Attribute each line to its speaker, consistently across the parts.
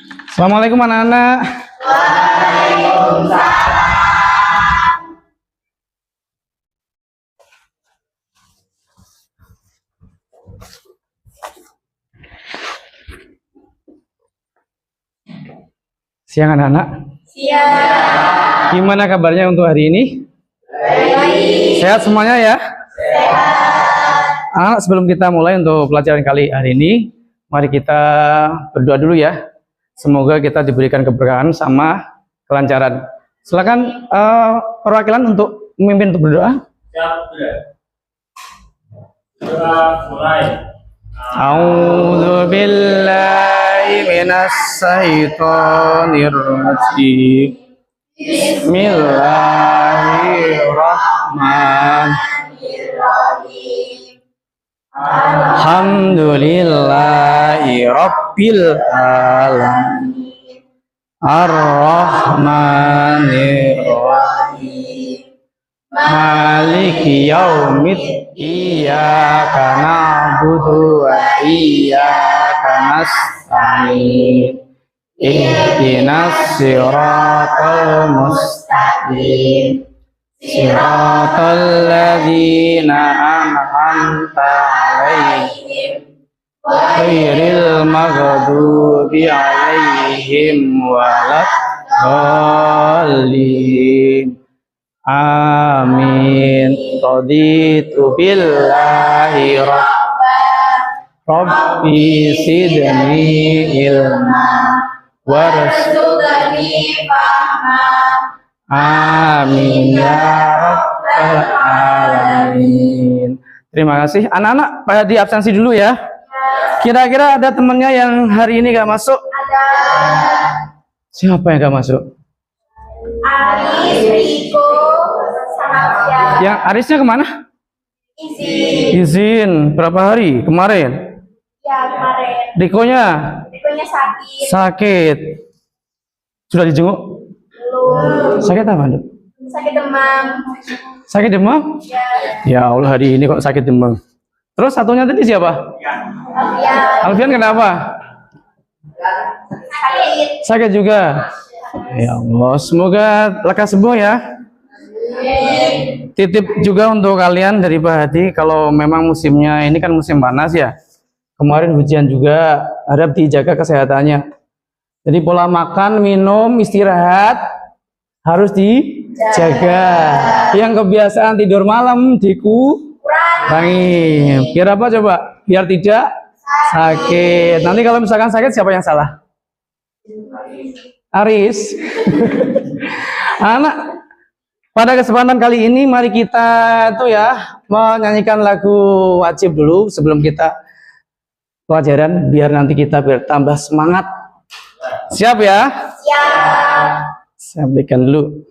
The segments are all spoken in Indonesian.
Speaker 1: Assalamualaikum anak-anak. Siang anak-anak.
Speaker 2: Siang.
Speaker 1: Gimana kabarnya untuk hari ini?
Speaker 2: Baik.
Speaker 1: Sehat semuanya ya?
Speaker 2: Sehat.
Speaker 1: Anak, sebelum kita mulai untuk pelajaran kali hari ini, mari kita berdoa dulu ya. Semoga kita diberikan keberkahan sama kelancaran. Silakan perwakilan untuk memimpin untuk berdoa.
Speaker 2: Mulai.
Speaker 1: A'udzu billahi minas syaitonir rajim. Bismillahirrahmanirrahim. Alhamdulillahi rabbil alamin. Ar-Rahmanir Rahim. Maliki yaumiddin. Iyyaka na'budu wa iyyaka nasta'in. Ihdinas siratal mustaqim. Siratal ladzina an'amta 'alaihim ghairil maghdubi 'alaihim waladdallin. Amin. Raditu billahi Rabbi sidni ilma warzuqni fahma. Amin ya rabbal alamin. Terima kasih. Anak-anak pada di absensi dulu ya. Kira-kira ada temennya yang hari ini gak masuk?
Speaker 2: Ada.
Speaker 1: Siapa yang gak masuk?
Speaker 2: Aris, Riko, Sanafia.
Speaker 1: Yang Arisnya kemana?
Speaker 2: Izin.
Speaker 1: Izin. Berapa hari? Kemarin?
Speaker 2: Ya, kemarin.
Speaker 1: Rikonya?
Speaker 2: Rikonya sakit.
Speaker 1: Sakit. Sudah dijenguk?
Speaker 2: Belum.
Speaker 1: Sakit apa, Dok?
Speaker 2: Sakit demam.
Speaker 1: Sakit demam?
Speaker 2: Ya.
Speaker 1: Ya Allah, hari ini kok sakit demam. Terus satunya tadi siapa?
Speaker 2: Alfian.
Speaker 1: Alfian kenapa?
Speaker 2: Sakit.
Speaker 1: Sakit juga. Ya Allah, semoga lekas sembuh ya. Titip juga untuk kalian dari Pak Hadi, kalau memang musimnya ini kan musim panas ya. Kemarin hujan juga, harap dijaga kesehatannya. Jadi pola makan, minum, istirahat harus dijaga. Yang kebiasaan tidur malam dikurangi. Biar apa coba? Biar tidak sakit. Nanti kalau misalkan sakit, siapa yang salah? Aris. Anak, pada kesempatan kali ini mari kita tuh ya menyanyikan lagu wajib dulu sebelum kita pelajaran, biar nanti kita bertambah semangat. Siap ya?
Speaker 2: Siap.
Speaker 1: Saya berikan dulu.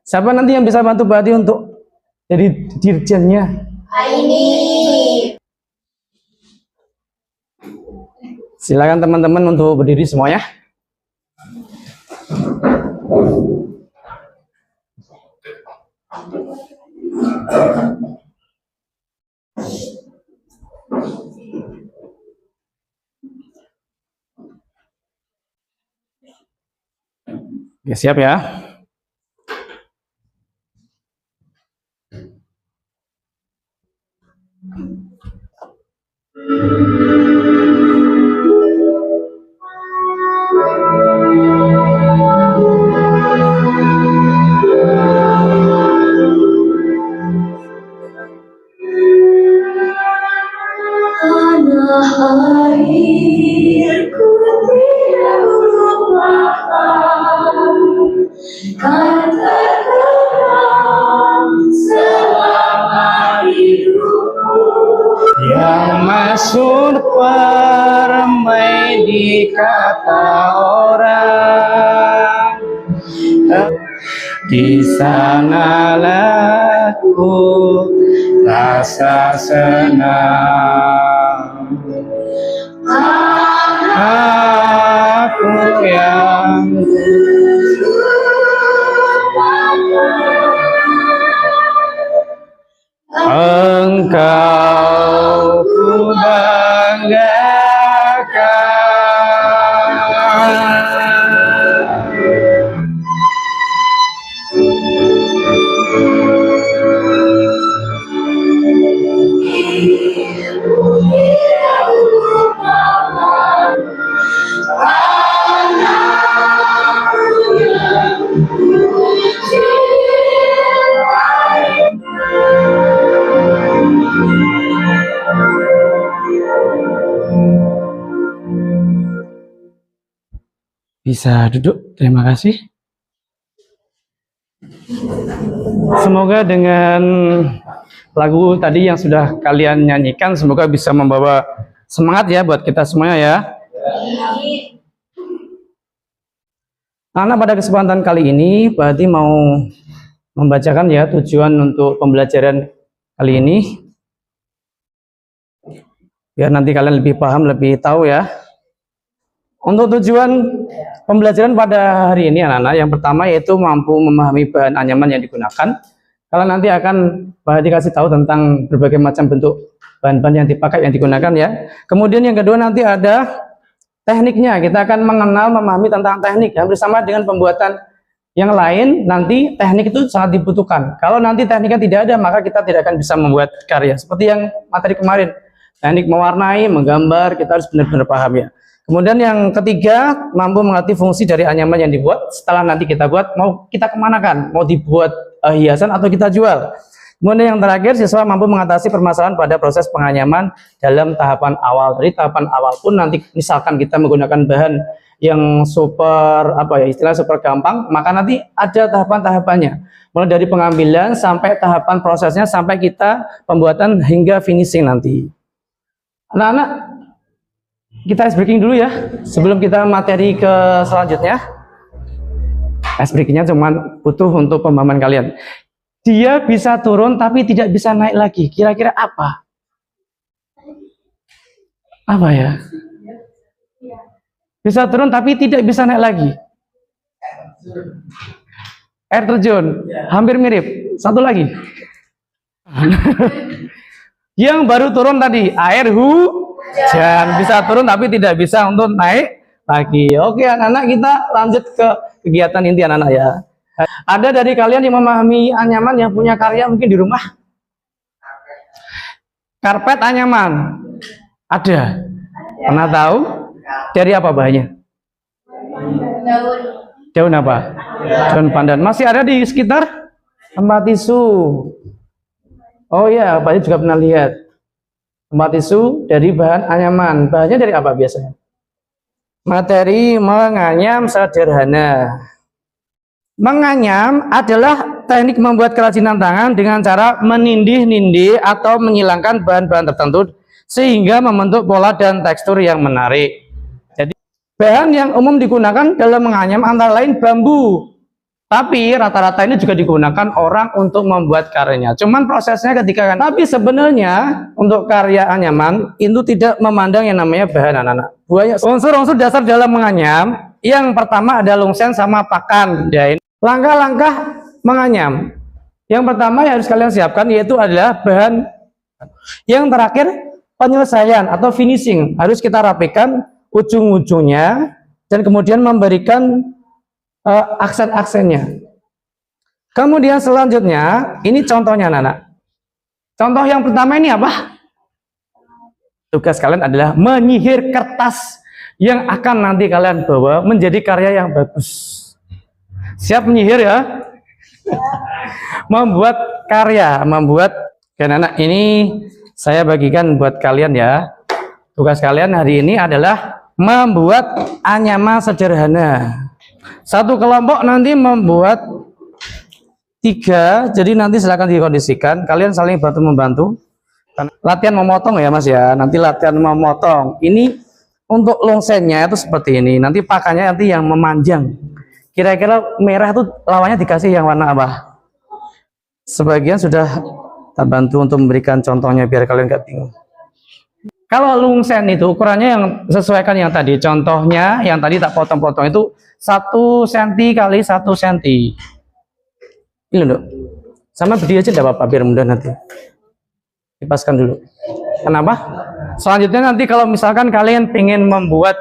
Speaker 1: Siapa nanti yang bisa bantu Badi untuk jadi dirjennya?
Speaker 2: Ini.
Speaker 1: Silakan teman-teman untuk berdiri semuanya. Oke, siap ya.
Speaker 2: Airku tidak melupakan kan terkenang selama hidupku
Speaker 1: Yang masuk permai di kata orang, di sanalah ku rasa senang. Aku yang engkau ku banggakan. Bisa duduk, terima kasih. Semoga dengan lagu tadi yang sudah kalian nyanyikan, semoga bisa membawa semangat ya buat kita semuanya ya. Karena pada kesempatan kali ini, Pak Hadi mau membacakan ya tujuan untuk pembelajaran kali ini. Biar nanti kalian lebih paham, lebih tahu ya. Untuk tujuan pembelajaran pada hari ini anak-anak, yang pertama yaitu mampu memahami bahan anyaman yang digunakan. Kalian nanti akan Pak Hadi kasih tahu tentang berbagai macam bentuk bahan-bahan yang dipakai, yang digunakan ya. Kemudian yang kedua nanti ada tekniknya. Kita akan mengenal, memahami tentang teknik. Hampir sama dengan pembuatan yang lain, nanti teknik itu sangat dibutuhkan. Kalau nanti tekniknya tidak ada, maka kita tidak akan bisa membuat karya. Seperti yang materi kemarin, teknik mewarnai, menggambar, kita harus benar-benar paham ya. Kemudian yang ketiga, mampu mengerti fungsi dari anyaman yang dibuat. Setelah nanti kita buat, mau kita kemanakan? Mau dibuat hiasan atau kita jual? Kemudian yang terakhir, siswa mampu mengatasi permasalahan pada proses penganyaman dalam tahapan awal. Dari tahapan awal pun nanti misalkan kita menggunakan bahan yang super, istilah super gampang, maka nanti ada tahapan-tahapannya. Mulai dari pengambilan sampai tahapan prosesnya, sampai kita pembuatan hingga finishing nanti. Anak-anak, kita ice breaking dulu ya, sebelum kita materi ke selanjutnya. Ice breakingnya cuma butuh untuk pemahaman kalian. Dia bisa turun tapi tidak bisa naik lagi. Kira-kira apa? Apa ya? Bisa turun tapi tidak bisa naik lagi. Air terjun. Hampir mirip. Satu lagi. Yang baru turun tadi, air hujan. Bisa turun tapi tidak bisa untuk naik lagi. Oke anak-anak, kita lanjut ke kegiatan inti anak-anak ya. Ada dari kalian yang memahami anyaman, yang punya karya mungkin di rumah? Karpet anyaman. Ada? Pernah tahu? Dari apa bahannya? Daun apa? Daun pandan. Masih ada di sekitar? Tempat tisu. Oh ya, Pak juga pernah lihat. Tempat tisu dari bahan anyaman. Bahannya dari apa biasanya? Materi menganyam sederhana. Menganyam adalah teknik membuat kerajinan tangan dengan cara menindih-nindih atau menghilangkan bahan-bahan tertentu sehingga membentuk pola dan tekstur yang menarik. Jadi bahan yang umum digunakan dalam menganyam antara lain bambu. Tapi rata-rata ini juga digunakan orang untuk membuat karyanya. Cuman prosesnya ketika tapi sebenarnya untuk karya anyaman itu tidak memandang yang namanya bahan anak-anak. Banyak unsur-unsur dasar dalam menganyam. Yang pertama ada lungsen sama pakan. Ya, langkah-langkah menganyam. Yang pertama yang harus kalian siapkan yaitu adalah bahan. Yang terakhir penyelesaian atau finishing. Harus kita rapikan ujung-ujungnya dan kemudian memberikan aksen-aksennya. Kemudian selanjutnya, ini contohnya anak-anak. Contoh yang pertama ini apa? Tugas kalian adalah menyihir kertas yang akan nanti kalian bawa menjadi karya yang bagus. Siap menyihir ya? Membuat karya, anak-anak ini saya bagikan buat kalian ya. Tugas kalian hari ini adalah membuat anyaman sederhana. Satu kelompok nanti membuat 3, jadi nanti silakan dikondisikan, kalian saling bantu-membantu. Latihan memotong ya Mas ya, nanti latihan memotong. Ini untuk longsennya itu seperti ini, nanti pakannya nanti yang memanjang. Kira-kira merah itu lawannya dikasih yang warna apa? Sebagian sudah tak bantu untuk memberikan contohnya biar kalian gak bingung. Kalau lungsen itu ukurannya yang sesuaikan yang tadi, contohnya yang tadi tak potong-potong itu 1 cm kali 1 cm. Ini loh, sama berdiri aja tidak apa-apa biar mudah nanti. Dipaskan dulu. Kenapa? Selanjutnya nanti kalau misalkan kalian ingin membuat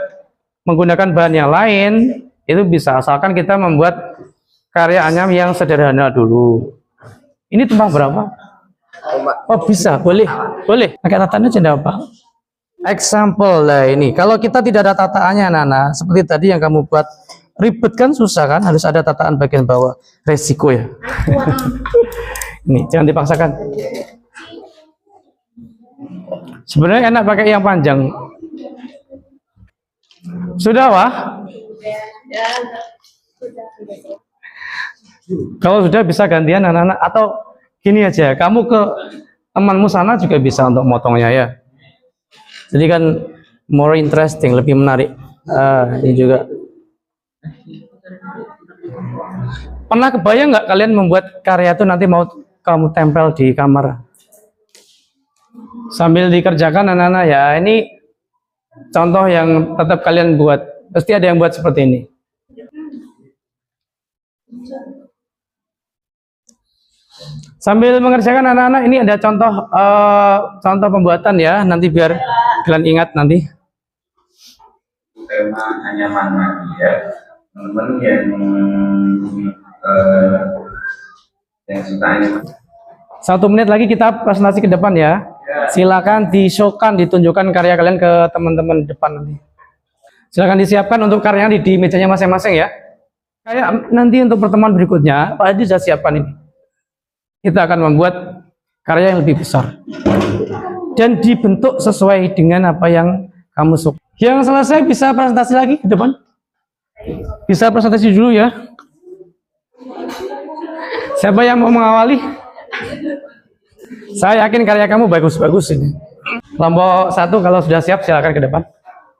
Speaker 1: menggunakan bahan yang lain, itu bisa, asalkan kita membuat karya anyam yang sederhana dulu. Ini tumpang berapa? Oh bisa, boleh. Pakai tataannya tidak apa. Example lah ini. Kalau kita tidak ada tataannya anak-anak, seperti tadi yang kamu buat, ribet kan, susah kan, harus ada tataan bagian bawah. Resiko ya. Ini jangan dipaksakan. Sebenarnya enak pakai yang panjang. Sudah wah? Kalau sudah bisa gantian anak-anak, atau gini aja, kamu ke temanmu sana juga bisa untuk motongnya ya. Jadi kan more interesting, lebih menarik. Ini juga. Pernah kebayang nggak kalian membuat karya itu nanti mau kamu tempel di kamar? Sambil dikerjakan anak-anak ya, ini contoh yang tetap kalian buat. Pasti ada yang buat seperti ini. Sambil mengerjakan anak-anak, ini ada contoh contoh pembuatan ya, nanti biar kalian ingat nanti.
Speaker 3: Tema anyaman ya, teman-teman yang suka anyaman.
Speaker 1: 1 menit lagi kita presentasi ke depan ya. Silakan di-showkan, ditunjukkan karya kalian ke teman-teman depan nanti. Silakan disiapkan untuk karyanya di mejanya masing-masing ya. Kayak nanti untuk pertemuan berikutnya, Pak Hadi sudah siapkan ini. Kita akan membuat karya yang lebih besar dan dibentuk sesuai dengan apa yang kamu suka. Yang selesai bisa presentasi lagi ke depan. Bisa presentasi dulu ya. Siapa yang mau mengawali? Saya yakin karya kamu bagus-bagus ini. Kelompok 1 kalau sudah siap silakan ke depan.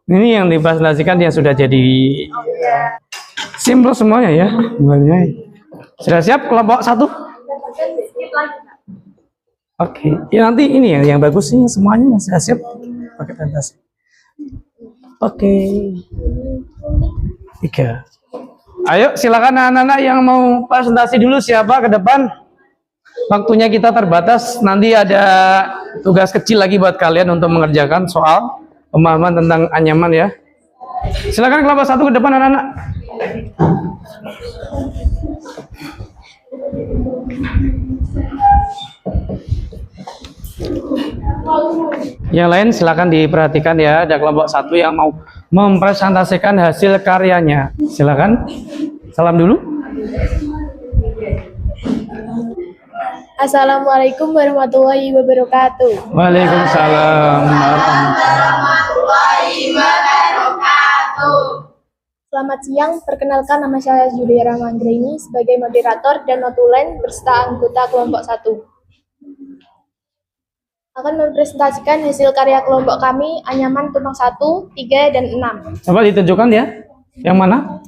Speaker 1: Ini yang dipresentasikan yang sudah jadi simple semuanya ya. Sudah siap kelompok 1? Oke, ya nanti ini yang bagus sih semuanya yang sudah siap pakai presentasi. Oke. 3. Ayo silakan anak-anak yang mau presentasi dulu, siapa ke depan? Waktunya kita terbatas, nanti ada tugas kecil lagi buat kalian untuk mengerjakan soal pemahaman tentang anyaman ya. Silakan kelompok 1 ke depan anak-anak. Yang lain silakan diperhatikan ya, ada kelompok 1 yang mau mempresentasikan hasil karyanya. Silakan. Salam dulu.
Speaker 4: Assalamualaikum warahmatullahi wabarakatuh.
Speaker 1: Waalaikumsalam
Speaker 2: warahmatullahi wabarakatuh.
Speaker 4: Selamat siang, perkenalkan nama saya Julia Ramanggraini sebagai moderator dan notulen berserta anggota kelompok 1. Akan mempresentasikan hasil karya kelompok kami, anyaman tumpang 1, 3, dan 6.
Speaker 1: Coba ditunjukkan ya, yang mana?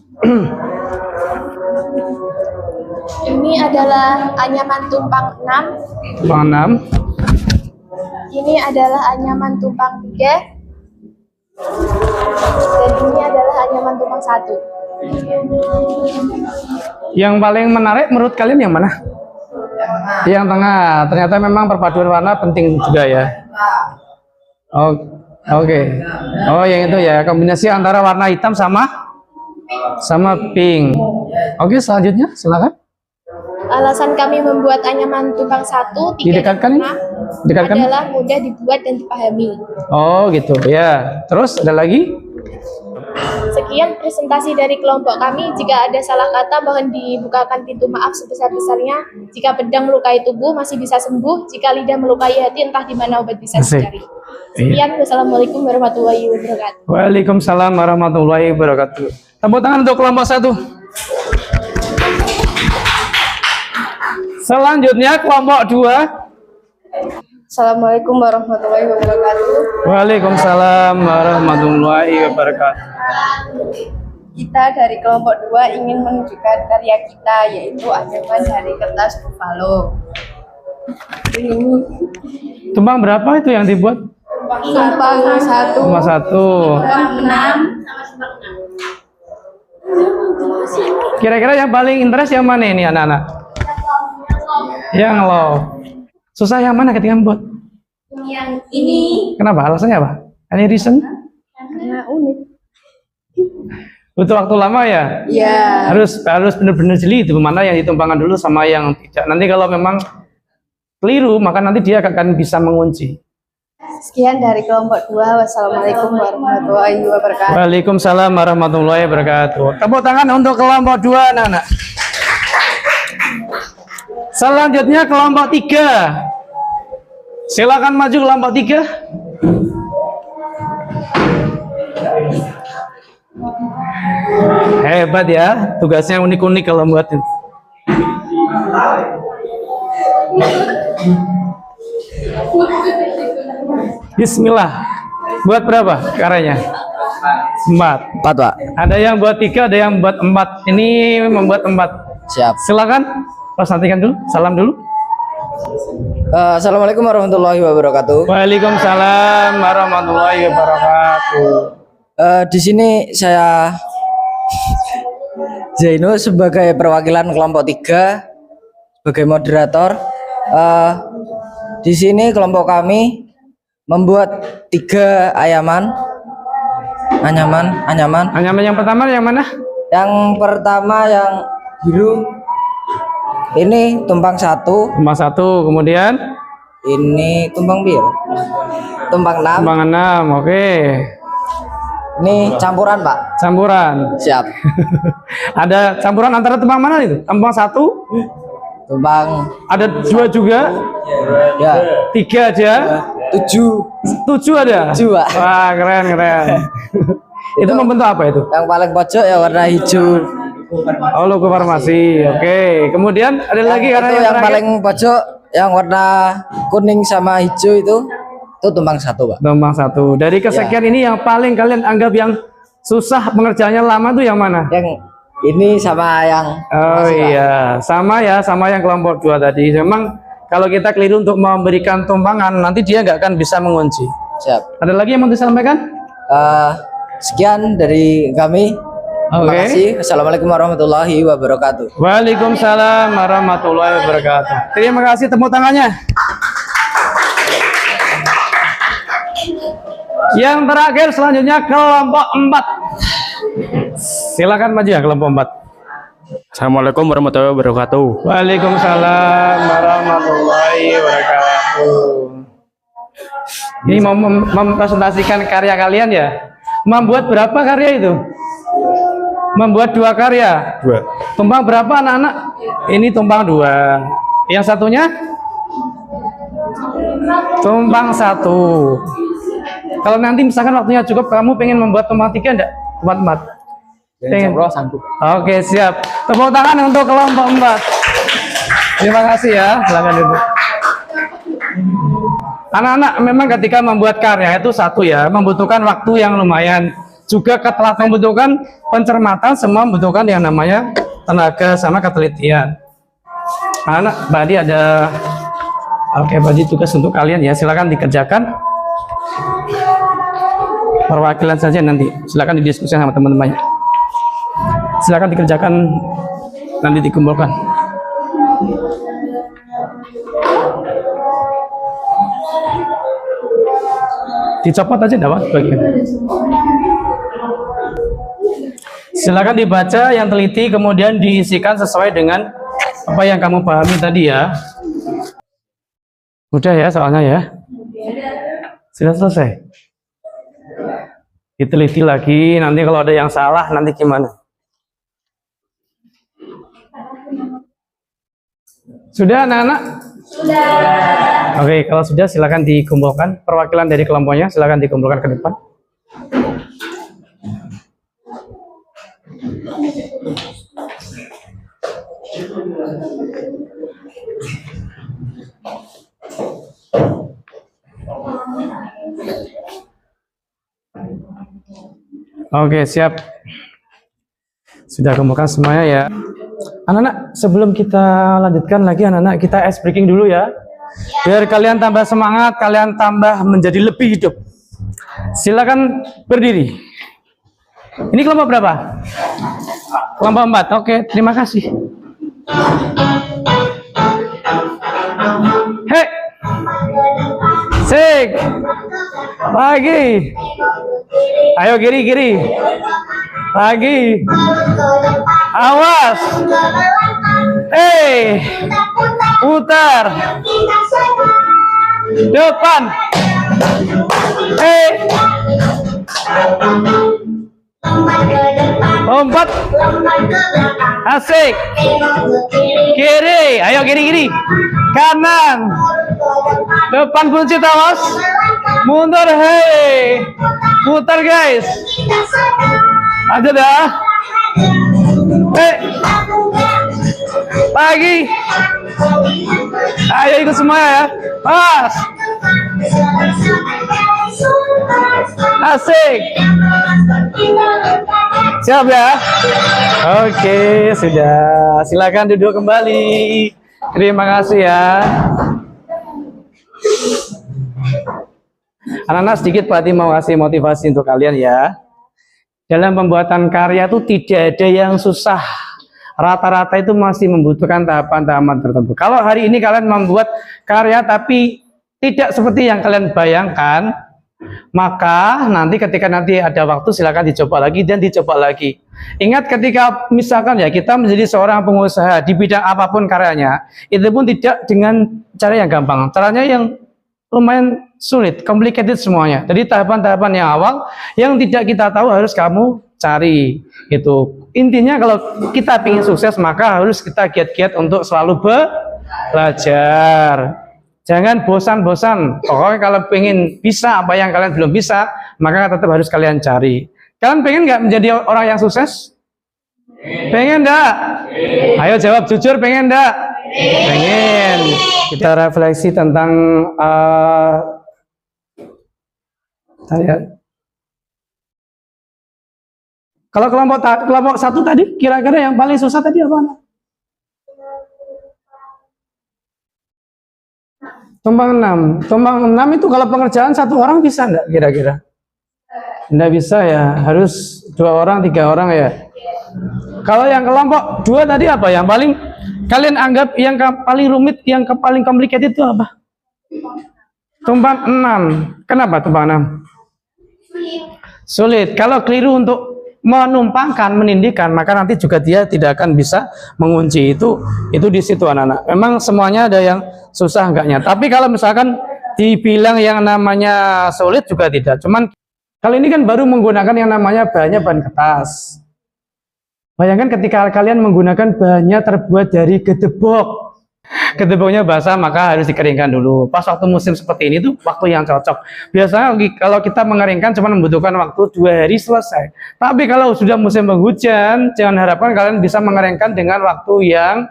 Speaker 4: Ini adalah anyaman tumpang 6.
Speaker 1: Tumpang 6.
Speaker 4: Ini adalah anyaman tumpang 3. Dan ini adalah anyaman tumpang 1.
Speaker 1: Yang paling menarik menurut kalian yang mana? Yang tengah. Ternyata memang perpaduan warna penting juga ya. Oke. Oh, yang itu ya, kombinasi antara warna hitam sama pink. Oke, selanjutnya silakan.
Speaker 4: Alasan kami membuat anyaman tumpang 1, 3,
Speaker 1: Didekatkan.
Speaker 4: dan 6 adalah mudah dibuat dan dipahami.
Speaker 1: Oh, gitu ya. Terus ada lagi?
Speaker 4: Sekian presentasi dari kelompok kami. Jika ada salah kata, mohon dibukakan pintu maaf sebesar-besarnya. Jika pedang melukai tubuh, masih bisa sembuh. Jika lidah melukai hati, entah di mana obat bisa dicari. Sekian, wassalamualaikum warahmatullahi wabarakatuh.
Speaker 1: Waalaikumsalam warahmatullahi wabarakatuh. Tepuk tangan untuk kelompok 1. Selanjutnya kelompok 2.
Speaker 4: Assalamualaikum warahmatullahi wabarakatuh.
Speaker 1: Waalaikumsalam warahmatullahi wabarakatuh.
Speaker 4: Kita dari kelompok 2 ingin menunjukkan karya kita, yaitu anyaman dari kertas buffalo.
Speaker 1: Tumpang berapa itu yang dibuat?
Speaker 4: Tumpang 1,
Speaker 1: Tumpang 1.
Speaker 4: tumpang 6.
Speaker 1: Kira-kira yang paling interest yang mana ini anak-anak? Yang low. Susah yang mana ketika membuat?
Speaker 4: Yang ini.
Speaker 1: Kenapa? Alasannya apa? Any reason?
Speaker 4: Karena unik.
Speaker 1: Butuh waktu lama ya?
Speaker 4: Ya.
Speaker 1: Harus benar-benar jeli itu mana yang ditumpangkan dulu sama yang tidak. Nanti kalau memang keliru, maka nanti dia akan bisa mengunci.
Speaker 4: Sekian dari kelompok 2. Wassalamualaikum warahmatullahi wabarakatuh.
Speaker 1: Waalaikumsalam warahmatullahi wabarakatuh. Tepuk tangan untuk kelompok 2 anak-anak. Selanjutnya kelompok 3. Silakan maju kelompok 3. Hebat ya, tugasnya unik-unik kalau buat itu. Bismillah. Buat berapa karyanya? 4.
Speaker 5: 4, Pak.
Speaker 1: Ada yang buat 3, ada yang buat 4. Ini membuat 4.
Speaker 5: Siap.
Speaker 1: Silakan. Pas nantikan dulu. Salam dulu.
Speaker 5: Assalamualaikum warahmatullahi wabarakatuh.
Speaker 1: Waalaikumsalam warahmatullahi wabarakatuh.
Speaker 5: Di sini saya Zaino sebagai perwakilan kelompok 3 sebagai moderator. Di sini kelompok kami membuat 3 anyaman.
Speaker 1: Anyaman yang pertama yang mana?
Speaker 5: Yang pertama yang biru. Ini tumpang 1.
Speaker 1: Tumpang 1, kemudian
Speaker 5: Ini tumpang biru. Tumpang 6.
Speaker 1: tumpang 6. Oke.
Speaker 5: Ini campuran, Pak.
Speaker 1: Campuran.
Speaker 5: Siap.
Speaker 1: Ada campuran antara tumpang mana itu? Tumpang 1?
Speaker 5: Tumpang
Speaker 1: Ada 2 juga?
Speaker 5: ya
Speaker 1: 3 aja?
Speaker 5: 7.
Speaker 1: 7 ada?
Speaker 5: 7, Pak.
Speaker 1: Wah, keren. Itu membentuk apa itu?
Speaker 5: Yang paling pojok ya warna hijau.
Speaker 1: Oh, logo farmasi. Oke. Kemudian ada lagi karena
Speaker 5: Itu yang
Speaker 1: terakhir.
Speaker 5: paling pojok yang warna kuning sama hijau itu tumpang 1, Pak.
Speaker 1: Tumpang 1. Dari kesekian ini yang paling kalian anggap yang susah pengerjaannya lama tuh yang mana?
Speaker 5: Yang ini sama yang
Speaker 1: Oh
Speaker 5: masih, Pak.
Speaker 1: iya, sama yang kelompok 2 tadi. Memang kalau kita keliru untuk memberikan tumpangan, nanti dia nggak akan bisa mengunci.
Speaker 5: Siap.
Speaker 1: Ada lagi yang mau disampaikan?
Speaker 5: Sekian dari kami. Terima
Speaker 1: Oke.
Speaker 5: kasih. Assalamualaikum warahmatullahi wabarakatuh.
Speaker 1: Waalaikumsalam warahmatullahi wabarakatuh. Terima kasih, tepuk tangannya. Yang terakhir selanjutnya kelompok 4. Silakan maju ya kelompok 4.
Speaker 6: Assalamualaikum warahmatullahi wabarakatuh.
Speaker 1: Waalaikumsalam warahmatullahi wabarakatuh. Ini mau mempresentasikan karya kalian ya. Membuat berapa karya itu? Membuat 2 karya.
Speaker 6: 2.
Speaker 1: Tumpang berapa anak-anak? Ini tumpang 2. Yang satunya? Tumpang 1. Kalau nanti misalkan waktunya cukup, kamu pengen membuat tumpang 3 enggak? Tumpang 4. Pengen?
Speaker 5: Sanggup.
Speaker 1: Oke, siap. Tepuk tangan untuk kelompok 4. Terima kasih ya. Silakan duduk. Anak-anak memang ketika membuat karya itu satu ya, membutuhkan waktu yang lumayan. Juga telah membutuhkan pencermatan, semua membutuhkan yang namanya tenaga sama ketelitian. Anak, Badi ada, oke, Badi tugas untuk kalian ya, silakan dikerjakan. Perwakilan saja nanti, silakan didiskusikan sama teman-temannya. Silakan dikerjakan, nanti dikumpulkan. Dicopot aja dapat bagian. Silakan dibaca yang teliti, kemudian diisikan sesuai dengan apa yang kamu pahami tadi ya. Udah ya soalnya ya. Sudah selesai. Diteliti lagi, nanti kalau ada yang salah nanti gimana? Sudah anak-anak? Sudah. Oke, kalau sudah silakan dikumpulkan. Perwakilan dari kelompoknya silakan dikumpulkan ke depan. Oke, siap. Sudah kumpulkan semuanya ya. Anak-anak, sebelum kita lanjutkan lagi, anak-anak, kita ice breaking dulu ya. Biar kalian tambah semangat, kalian tambah menjadi lebih hidup. Silakan berdiri. Ini kelompok berapa? Kelompok 4. Oke, terima kasih. Hei. Sik. Lagi. Ayo kiri. Lagi. Awas. Putar. Depan. Lompat. Asik. Kiri. Ayo kiri. Kanan. Depan kunci tawas. Mundur. Hei. Putar guys. Ada dah. Lagi. Ayo ikut semua ya. Mas. Asik. Siap ya? Oke, sudah. Silakan duduk kembali. Terima kasih ya. Anak-anak sedikit Pak Hadi mau kasih motivasi untuk kalian ya. Dalam pembuatan karya itu tidak ada yang susah. Rata-rata itu masih membutuhkan tahapan-tahapan tertentu. Kalau hari ini kalian membuat karya tapi tidak seperti yang kalian bayangkan, maka nanti ketika nanti ada waktu silakan dicoba lagi dan dicoba lagi. Ingat ketika misalkan ya kita menjadi seorang pengusaha di bidang apapun karyanya, itu pun tidak dengan cara yang gampang. Caranya yang lumayan sulit, complicated semuanya. Jadi tahapan-tahapan yang awal yang tidak kita tahu harus kamu cari. Itu intinya kalau kita ingin sukses maka harus kita giat-giat untuk selalu belajar. Jangan bosan-bosan. Pokoknya kalau pengen bisa apa yang kalian belum bisa, maka tetap harus kalian cari. Kalian pengen nggak menjadi orang yang sukses? Pengen enggak? Ayo jawab jujur, pengen enggak? Pengen. Kita refleksi tentang kalau kelompok satu tadi, kira-kira yang paling susah tadi apa? Tumpang 6. Tumpang 6 itu kalau pengerjaan satu orang bisa enggak kira-kira? Enggak bisa ya, harus 2 orang, 3 orang ya. Kalau yang kelompok 2 tadi apa? Yang paling kalian anggap yang paling rumit, yang paling complicated itu apa? Tumpang 6. Kenapa tumpang 6? Sulit. Kalau keliru untuk menumpangkan, menindihkan, maka nanti juga dia tidak akan bisa mengunci. Itu di situ anak-anak. Memang semuanya ada yang susah enggaknya. Tapi kalau misalkan dibilang yang namanya sulit juga tidak. Cuman kali ini kan baru menggunakan yang namanya bahannya bahan kertas. Bayangkan ketika kalian menggunakan bahannya terbuat dari gedebok. Gedeboknya basah maka harus dikeringkan dulu. Pas waktu musim seperti ini tuh waktu yang cocok. Biasanya kalau kita mengeringkan cuma membutuhkan waktu 2 hari selesai. Tapi kalau sudah musim penghujan, jangan harapkan kalian bisa mengeringkan dengan waktu yang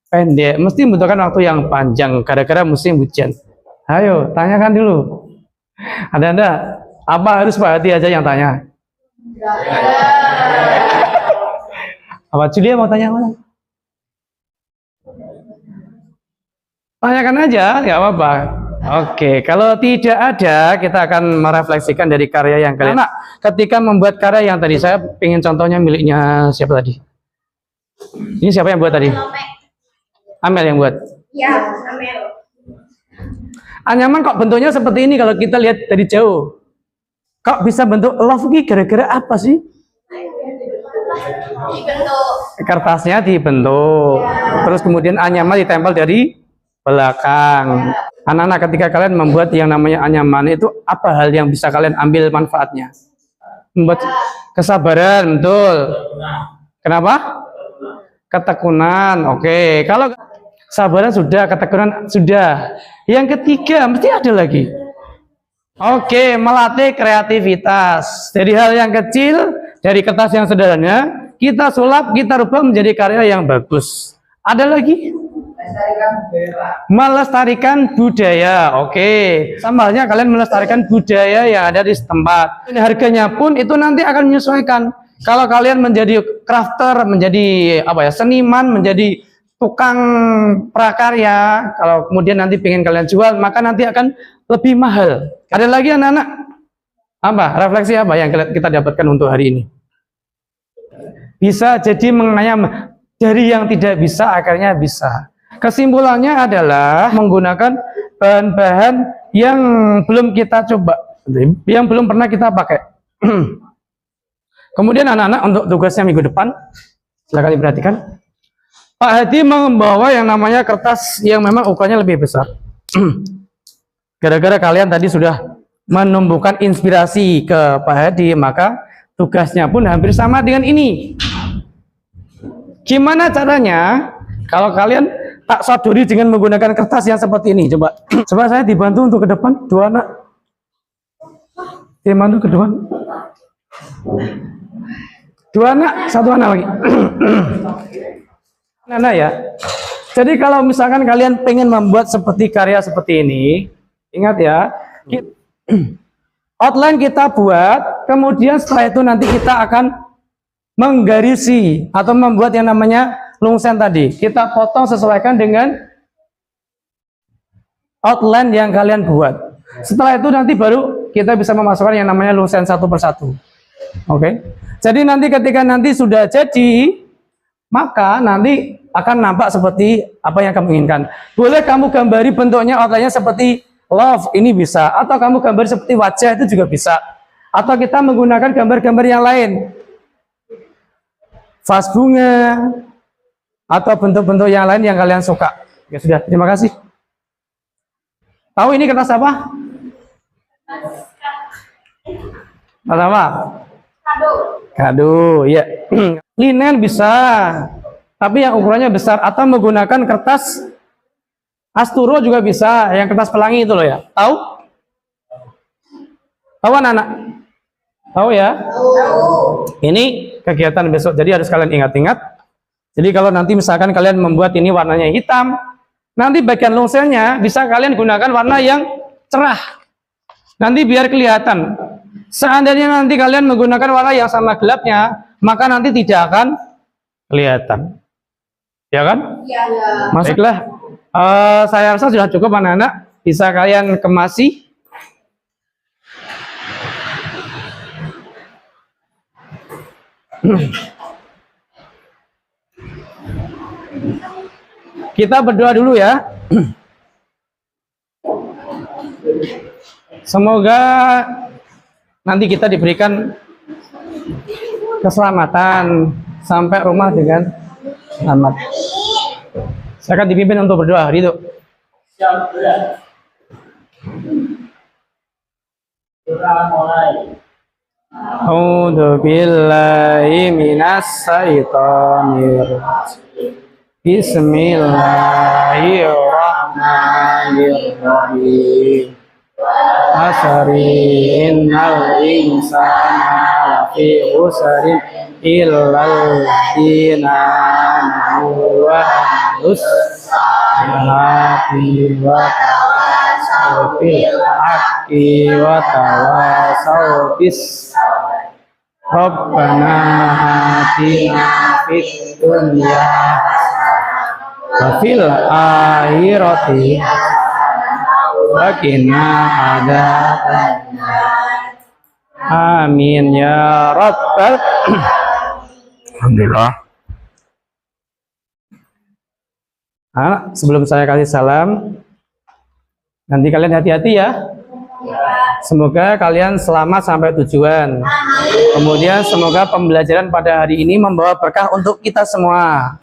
Speaker 1: pendek. Mesti membutuhkan waktu yang panjang gara-gara musim hujan. Ayo, tanyakan dulu. Ada enggak? Apa harus Pak Hadi aja yang tanya? Apa Julia mau tanya mana? Tanyakan aja, nggak apa-apa. Oke, kalau tidak ada, kita akan merefleksikan dari karya yang kalian. Nah, ketika membuat karya yang tadi, saya ingin contohnya miliknya siapa tadi? Ini siapa yang buat tadi? Amel yang buat.
Speaker 4: Ya, Amel.
Speaker 1: Anyaman kok bentuknya seperti ini kalau kita lihat dari jauh. Kok bisa bentuk love ini gara-gara apa sih?
Speaker 4: Dibentuk.
Speaker 1: Kertasnya dibentuk. Terus kemudian anyaman ditempel dari belakang. Anak-anak ketika kalian membuat yang namanya anyaman itu apa hal yang bisa kalian ambil manfaatnya? Membuat kesabaran, betul. Kenapa? Ketekunan. Oke, kalau kesabaran sudah, ketekunan sudah. Yang ketiga mesti ada lagi. Oke, melatih kreativitas. Dari hal yang kecil, dari kertas yang sederhana, kita sulap, kita rubah menjadi karya yang bagus. Ada lagi? Melestarikan budaya. Oke, sama halnya kalian melestarikan budaya yang ada di setempat. Harganya pun itu nanti akan menyesuaikan. Kalau kalian menjadi crafter, menjadi seniman, menjadi tukang prakarya, kalau kemudian nanti pengen kalian jual, maka nanti akan lebih mahal. Ada lagi anak-anak? Apa? Refleksi apa yang kita dapatkan untuk hari ini? Bisa jadi mengayam dari yang tidak bisa akhirnya bisa. Kesimpulannya adalah menggunakan bahan-bahan yang belum kita coba, yang belum pernah kita pakai. Kemudian anak-anak untuk tugasnya minggu depan, silakan diperhatikan. Pak Hadi membawa yang namanya kertas yang memang ukurannya lebih besar. Gara-gara kalian tadi sudah menumbuhkan inspirasi ke Pak Hadi, maka tugasnya pun hampir sama dengan ini. Gimana caranya? Kalau kalian tak sodori dengan menggunakan kertas yang seperti ini, coba saya dibantu untuk ke depan, 2 anak dibantu ke depan. 2 anak, 1 anak lagi. Nana ya. Jadi kalau misalkan kalian pengen membuat seperti karya seperti ini, ingat ya, outline kita buat, kemudian setelah itu nanti kita akan menggarisi atau membuat yang namanya lungsen tadi. Kita potong sesuaikan dengan outline yang kalian buat. Setelah itu nanti baru kita bisa memasukkan yang namanya lungsen satu persatu. Oke. Jadi nanti ketika nanti sudah jadi, maka nanti akan nampak seperti apa yang kamu inginkan. Boleh kamu gambari bentuknya outline-nya seperti love, ini bisa. Atau kamu gambari seperti wajah, itu juga bisa. Atau kita menggunakan gambar-gambar yang lain. Vas bunga, atau bentuk-bentuk yang lain yang kalian suka. Ya sudah, terima kasih. Tahu ini kertas apa? Kertas apa? Kado, ya. Linen bisa, tapi yang ukurannya besar, atau menggunakan kertas asturo juga bisa, yang kertas pelangi itu loh ya. Tahu? Tahu anak-anak? Tahu ya? Ini kegiatan besok, jadi harus kalian ingat-ingat. Jadi kalau nanti misalkan kalian membuat ini warnanya hitam, nanti bagian lungsennya bisa kalian gunakan warna yang cerah. Nanti biar kelihatan. Seandainya nanti kalian menggunakan warna yang sama gelapnya, maka nanti tidak akan kelihatan. Ya kan?
Speaker 2: Iya.
Speaker 1: Baiklah. Saya rasa sudah cukup anak-anak. Bisa kalian kemasi. Kita berdoa dulu ya. Semoga nanti kita diberikan keselamatan sampai rumah dengan selamat. Saya akan dipimpin untuk berdoa hari itu. A'udzu billahi minas syaitonir rajim. Bismillahirrahmanirrahim. Asri innal insana lafi khusrin illal ladzina amanu wa amilus solihati wa tawasaw bil haqqi wa tawasaw bis Rabbana atina fid dunya wa fil akhirati Wakina adzabannar. Amin ya rabbal. Alhamdulillah. Sebelum saya kasih salam, nanti kalian hati-hati ya. Semoga kalian selamat sampai tujuan. Kemudian semoga pembelajaran pada hari ini membawa berkah untuk kita semua,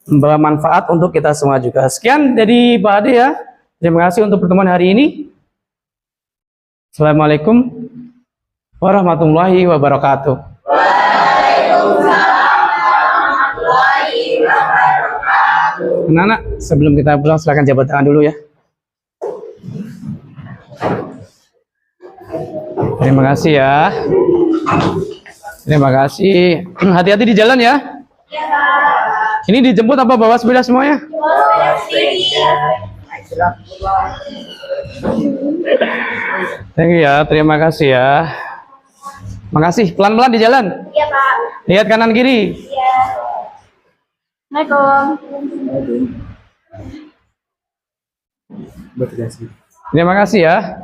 Speaker 1: membawa manfaat untuk kita semua juga. Sekian dari Pak Ade ya. Terima kasih untuk pertemuan hari ini. Assalamualaikum warahmatullahi wabarakatuh. Anak-anak, sebelum kita pulang silakan jabat tangan dulu ya. Terima kasih ya. Terima kasih. Hati-hati di jalan ya. Ini dijemput apa bawa sepeda semuanya? Thank you ya, terima kasih ya. Makasih, pelan-pelan di jalan.
Speaker 4: Iya, Pak.
Speaker 1: Lihat kanan kiri.
Speaker 4: Iya. Assalamualaikum.
Speaker 1: Terima kasih ya.